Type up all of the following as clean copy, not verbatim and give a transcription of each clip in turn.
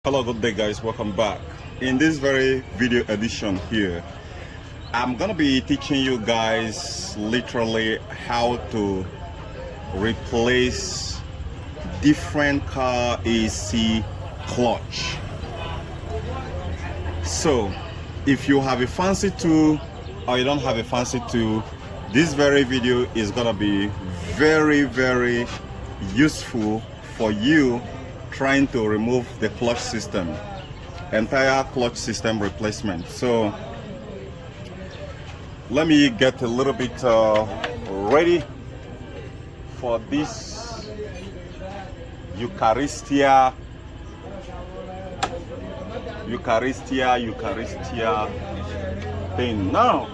Hello, good day guys, welcome back. In this very video edition here, I'm gonna be teaching you guys literally how to replace different car AC clutch. So if you have a fancy tool or you don't have a fancy tool, this very video is gonna be very useful for you trying to remove the clutch system, entire clutch system replacement. So let me get a little bit ready for this Eucharistia thing. Now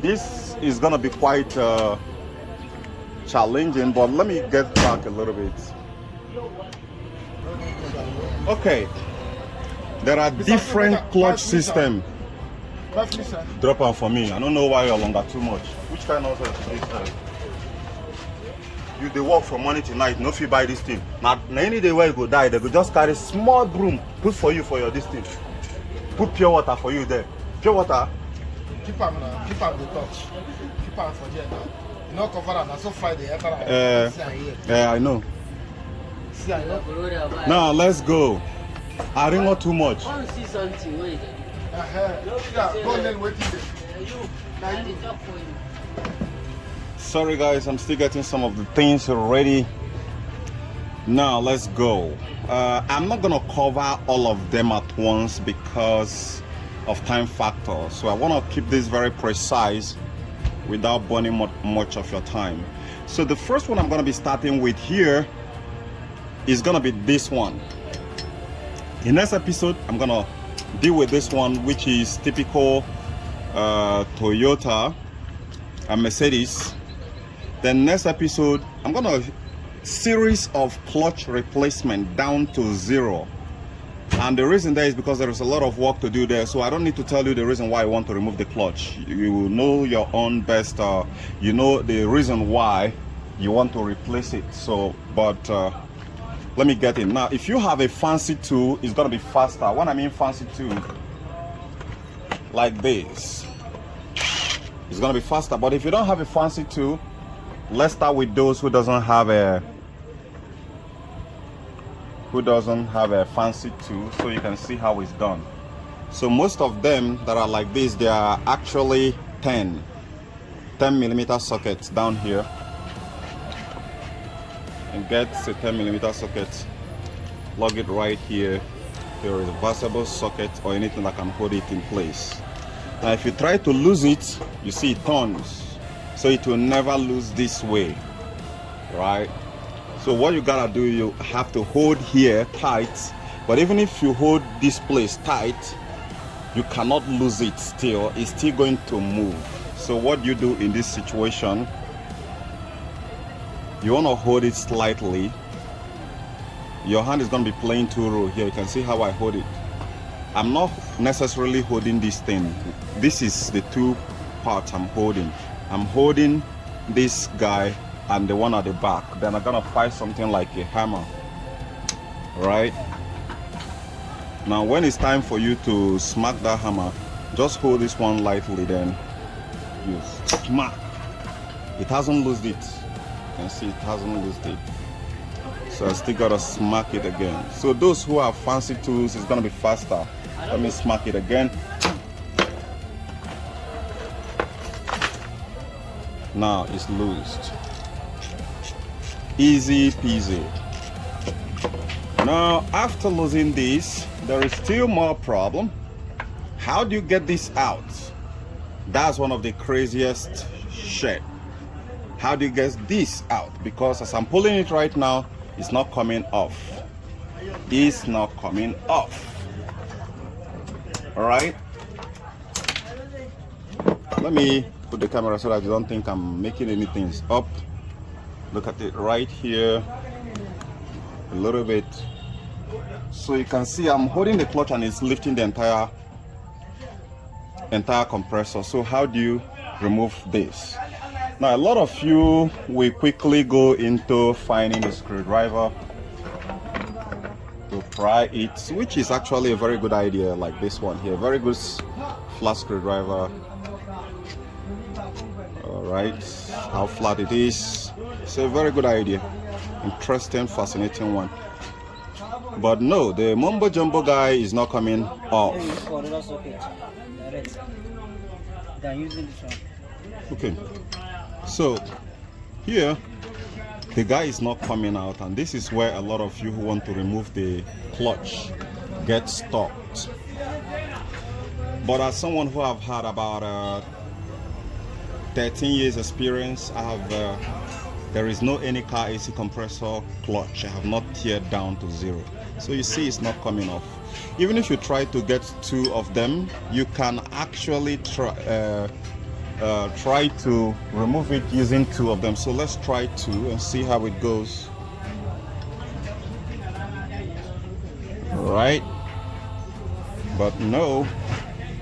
this is gonna be quite challenging, but let me get back a little bit. Okay, there are different clutch systems. Drop out for me. I don't know why you're longer too much. Which kind of is you they work from morning to night, no fee buy this thing. Now any day where you go die, they will just carry small broom, put for you for your this thing. Put pure water for you there. Pure water. Keep am the touch. Keep am for there now. You know cover am, so Friday enter. Yeah, I know. See, I know. Now let's go. I didn't want too much. I want to see something. What is it? Go and then wait till Sorry guys, I'm still getting some of the things ready. Now let's go. I'm not gonna cover all of them at once because of time factor, so I want to keep this very precise without burning much of your time. So the first one I'm going to be starting with here is going to be this one. In next episode I'm going to deal with this one, which is typical Toyota and Mercedes. Then next episode I'm going to series of clutch replacement down to 0. And the reason there is because there is a lot of work to do there, so I don't need to tell you the reason why I want to remove the clutch. You will know your own best, you know the reason why you want to replace it. So, but let me get in. Now, if you have a fancy tool, it's going to be faster. When I mean fancy tool, like this, it's going to be faster. But if you don't have a fancy tool, let's start with those who doesn't have a fancy tool, so you can see how it's done. So most of them that are like this, they are actually 10 millimeter sockets down here, and get a 10 millimeter socket, plug it right here. There is a reversible socket or anything that can hold it in place. Now if you try to lose it, you see it turns, so it will never lose this way, right? So what you gotta do, you have to hold here tight, but even if you hold this place tight, you cannot lose it still. It's still going to move. So what you do in this situation, you want to hold it slightly. Your hand is going to be playing two rows here. You can see how I hold it. I'm not necessarily holding this thing. This is the two parts I'm holding. I'm holding this guy and the one at the back. Then I'm gonna find something like a hammer, right? Now when it's time for you to smack that hammer, just hold this one lightly, then you smack. It hasn't loosed it. You can see it hasn't loosed it, so I still gotta smack it again. So those who have fancy tools, it's gonna be faster. Let me smack it again. Now it's loosed. Easy peasy. Now after losing this, there is still more problem. How do you get this out? That's one of the craziest shit. How do you get this out? Because as I'm pulling it right now, it's not coming off. It's not coming off. All right, let me put the camera so that you don't think I'm making anything up. Look at it right here a little bit, so you can see I'm holding the clutch and it's lifting the entire compressor. So how do you remove this? Now, a lot of you will quickly go into finding a screwdriver to pry it, which is actually a very good idea, like this one here. Very good flat screwdriver. All right, how flat it is. It's a very good idea. Interesting, fascinating one. But no, the mumbo jumbo guy is not coming off. Okay, so here the guy is not coming out, and this is where a lot of you who want to remove the clutch get stuck. But as someone who have had about 13 years experience, I have there is no any car AC compressor clutch I have not teared down to zero. So you see it's not coming off. Even if you try to get two of them, you can actually try to remove it using two of them. So let's try two and see how it goes. All right, but no,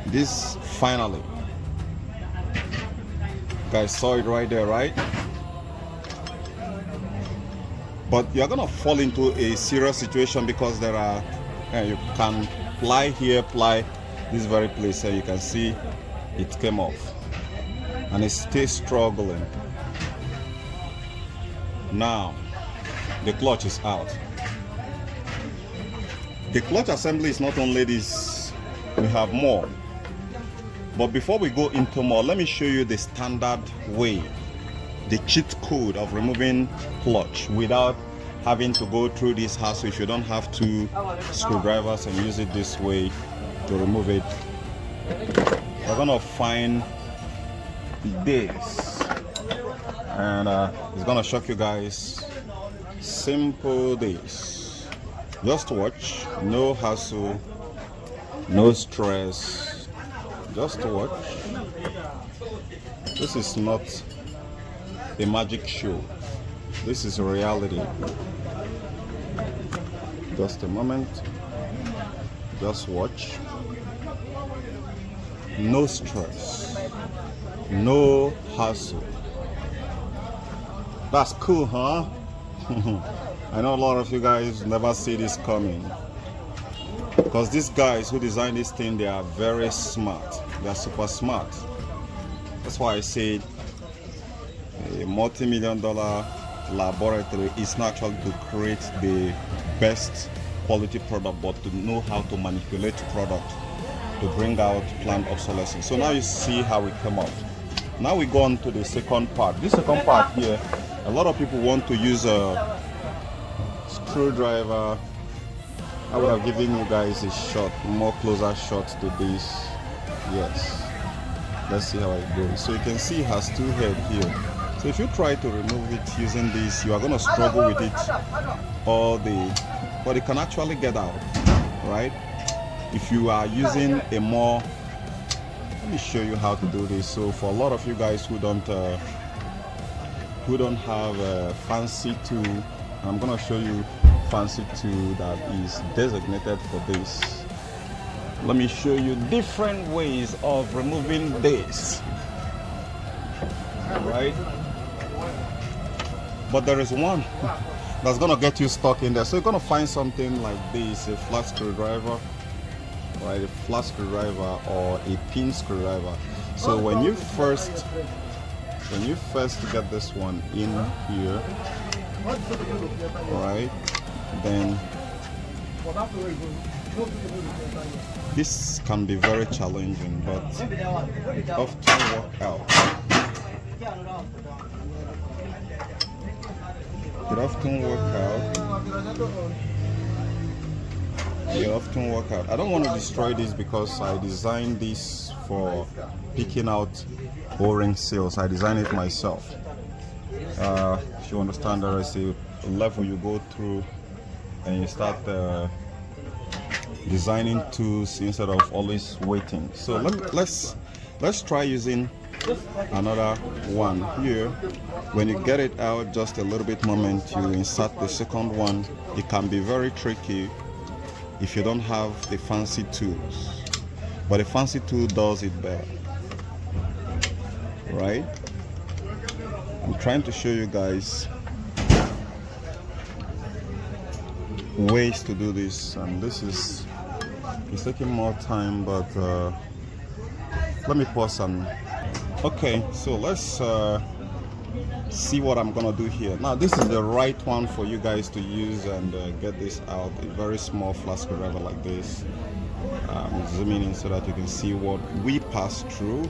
this finally, guys saw it right there, right? But you're gonna fall into a serious situation because there are you can ply here, ply this very place, and you can see it came off and it's still struggling. Now the clutch is out. The clutch assembly is not only this, we have more. But before we go into more, let me show you the standard way, the cheat code of removing clutch without having to go through this hassle. If you don't have two screwdrivers and use it this way to remove it, we're gonna find this, and it's gonna shock you guys. Simple this, just watch, no hassle, no stress, just watch. This is not a magic show, this is reality. Just a moment, just watch. No stress, no hassle. That's cool, huh? I know a lot of you guys never see this coming, because these guys who designed this thing, they are very smart. They are super smart. That's why I said a multi-million-dollar laboratory is not actually to create the best quality product, but to know how to manipulate product to bring out planned obsolescence. So now you see how it came off. Now we go on to the second part. This second part here, a lot of people want to use a screwdriver. I would have given you guys a shot, more closer shot to this. Yes, let's see how it goes. So you can see it has two heads here. So if you try to remove it using this, you are going to struggle with it all day, but it can actually get out, right? If you are using a more, let me show you how to do this. So for a lot of you guys who don't have a fancy tool, I'm going to show you fancy tool that is designated for this. Let me show you different ways of removing this. Right? But there is one that's gonna get you stuck in there. So you're gonna find something like this, a flat screwdriver, right? A flat screwdriver or a pin screwdriver. So when you first get this one in here, right? Then this can be very challenging, but it often works out. It often work out. I don't want to destroy this because I designed this for picking out O-ring seals. I designed it myself. If you understand, there is a level you go through and you start designing tools instead of always waiting. So let's try using another one here. When you get it out, just a little bit moment, you insert the second one. It can be very tricky if you don't have the fancy tools, but the fancy tool does it better, right? I'm trying to show you guys ways to do this, and this is it's taking more time, but let me pause and okay, so let's see what I'm gonna do here. Now this is the right one for you guys to use and get this out. A very small flat screwdriver like this. Zooming in so that you can see what we pass through.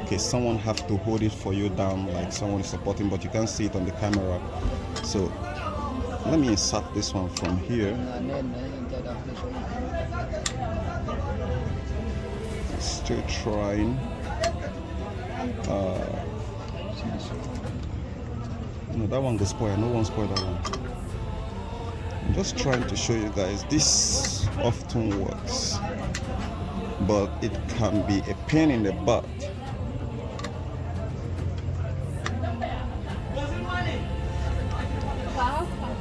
Okay, someone have to hold it for you down, like someone is supporting, but you can't see it on the camera. So let me insert this one from here. Still trying. No, that one go spoil. No one spoil that one. I'm just trying to show you guys this often works, but it can be a pain in the butt.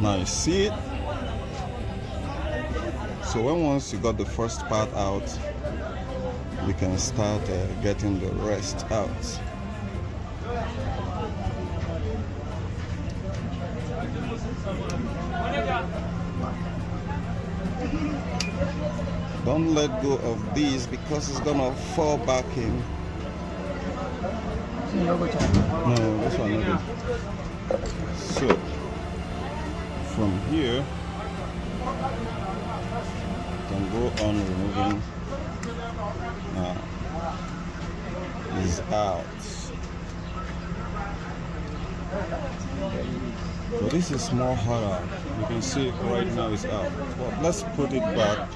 Now you see it. So once you got the first part out, you can start getting the rest out. Don't let go of these because it's gonna fall back in. No, this one not good. So from here, you can go on removing. Is out. So this is more harder. You can see it right now is out. But let's put it back.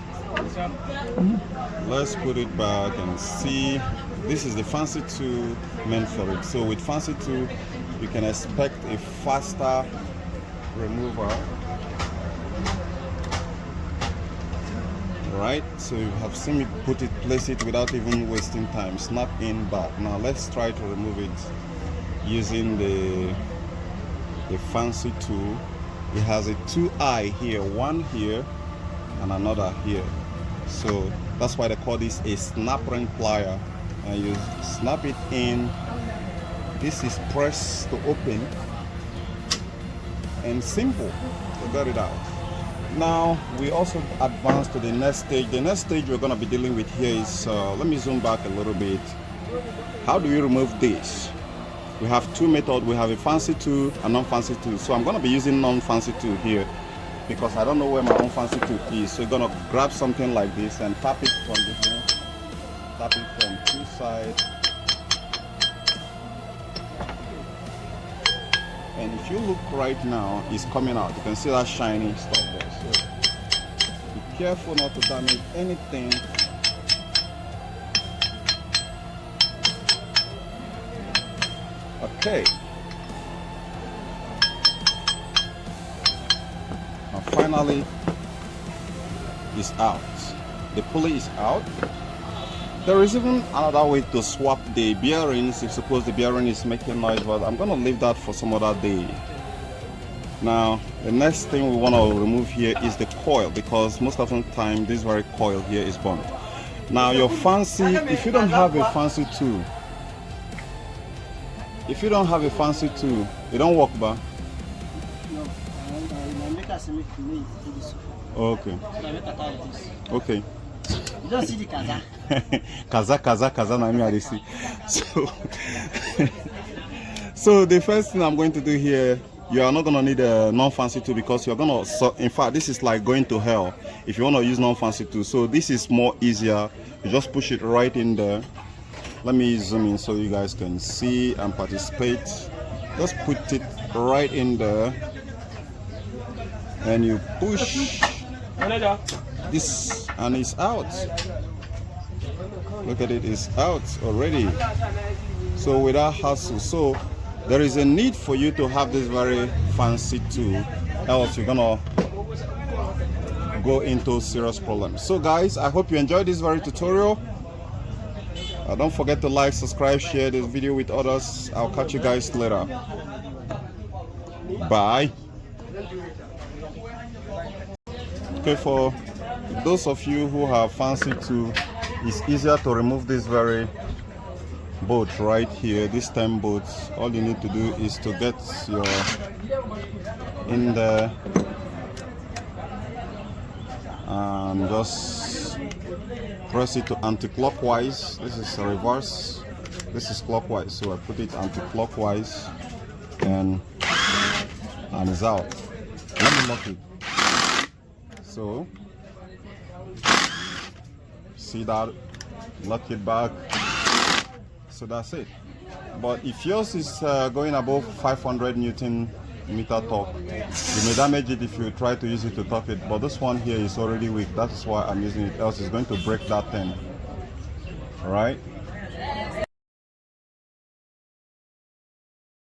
Let's put it back and see. This is the fancy tool meant for it. So with fancy tool, you can expect a faster removal. Right, so you have seen me place it without even wasting time. Snap in back. Now let's try to remove it using the fancy tool. It has a 2 eye here, one here and another here. So that's why they call this a snap ring plier. And you snap it in. This is press to open, and simple to get it out. Now we also advance to the next stage. The next stage we're going to be dealing with here is, let me zoom back a little bit. How do we remove this? We have two methods. We have a fancy tool and non-fancy tool. So I'm going to be using non-fancy tool here because I don't know where my own fancy tool is. So you're going to grab something like this and tap it from the end, tap it from two sides. And if you look right now, it's coming out. You can see that shiny stuff there. So be careful not to damage anything. Okay. Now finally, it's out. The pulley is out. There is even another way to swap the bearings if suppose the bearing is making noise, but I'm going to leave that for some other day. Now the next thing we want to remove here is the coil, because most of the time this very coil here is burnt. Now your fancy, if you don't have a fancy tool, it don't work, ba? Okay. Okay. You don't see the kaza. Kaza na me see. So the first thing I'm going to do here, you are not going to need a non-fancy tool because you're going to, in fact, this is like going to hell if you want to use non-fancy tool. So this is more easier. You just push it right in there. Let me zoom in so you guys can see and participate. Just put it right in there and you push this and it's out. Look at it, it's out already. So without hassle. So there is a need for you to have this very fancy tool, else you're gonna go into serious problems. So guys, I hope you enjoyed this very tutorial. Don't forget to like, subscribe, share this video with others. I'll catch you guys later. Bye. Okay, for those of you who have fancy tool, it's easier to remove this very bolt right here, this 10 bolts. All you need to do is to get your in there and just press it to anti-clockwise. This is reverse, this is clockwise, so I put it anti-clockwise and it's out. Let me lock it. So see that, lock it back. So that's it. But if yours is going above 500 Newton meter torque, you may damage it if you try to use it to torque it. But this one here is already weak. That is why I'm using it, else it's going to break that thing. All right.